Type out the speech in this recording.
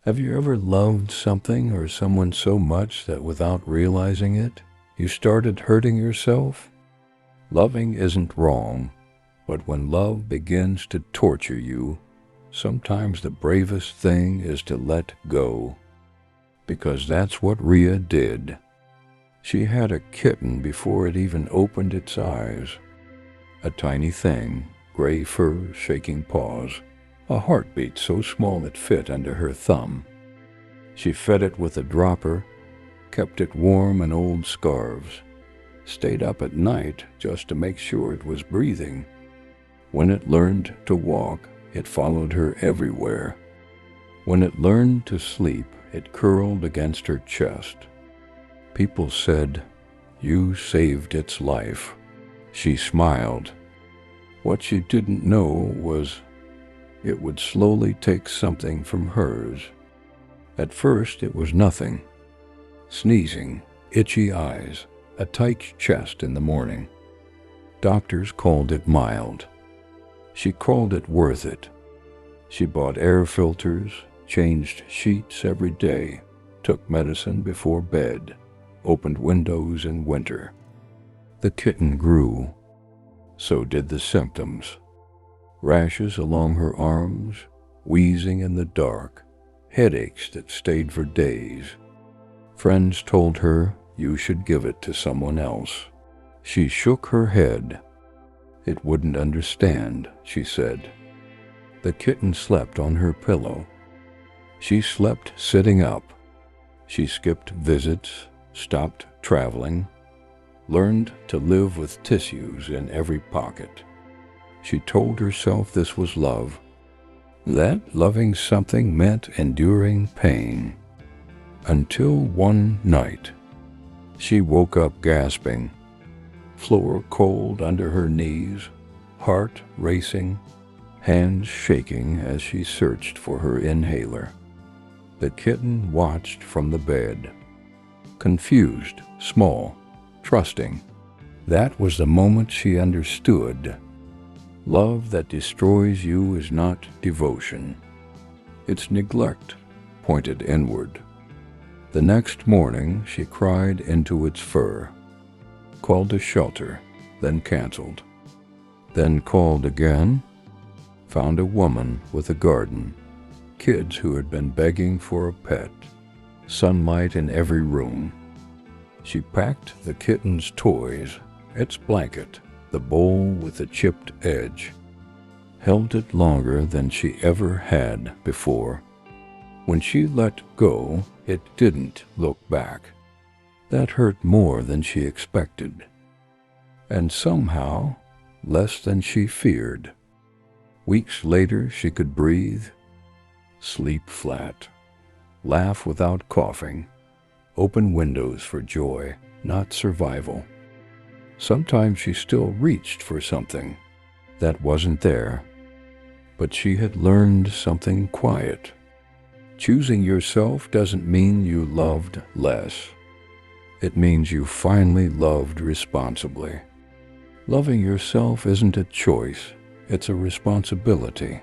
Have you ever loved something or someone so much that without realizing it, you started hurting yourself? Loving isn't wrong, but when love begins to torture you, sometimes the bravest thing is to let go. Because that's what Rhea did. She had a kitten before it even opened its eyes. A tiny thing, gray fur, shaking paws, a heartbeat so small it fit under her thumb. She fed it with a dropper, kept it warm in old scarves, stayed up at night just to make sure it was breathing. When it learned to walk, it followed her everywhere. When it learned to sleep, it curled against her chest. People said, "You saved its life." She smiled. What she didn't know was it would slowly take something from hers. At first it was nothing. Sneezing, itchy eyes, a tight chest in the morning. Doctors called it mild. She called it worth it. She bought air filters, changed sheets every day, took medicine before bed, opened windows in winter. The kitten grew. So did the symptoms. Rashes along her arms, wheezing in the dark, headaches that stayed for days. Friends told her, "You should give it to someone else." She shook her head. It wouldn't understand, she said. The kitten slept on her pillow. She slept sitting up. She skipped visits, stopped traveling, learned to live with tissues in every pocket. She told herself this was love, that loving something meant enduring pain. Until one night, she woke up gasping, floor cold under her knees, heart racing, hands shaking as she searched for her inhaler. The kitten watched from the bed, confused, small, trusting. That was the moment she understood. Love that destroys you is not devotion. It's neglect, pointed inward. The next morning she cried into its fur, called a shelter, then canceled, then called again, found a woman with a garden, kids who had been begging for a pet, sunlight in every room. She packed the kitten's toys, its blanket, the bowl with the chipped edge, held it longer than she ever had before. When she let go, it didn't look back. That hurt more than she expected, and somehow less than she feared. Weeks later she could breathe, sleep flat, laugh without coughing, open windows for joy, not survival. Sometimes she still reached for something that wasn't there, but she had learned something quiet. Choosing yourself doesn't mean you loved less. It means you finally loved responsibly. Loving yourself isn't a choice, it's a responsibility.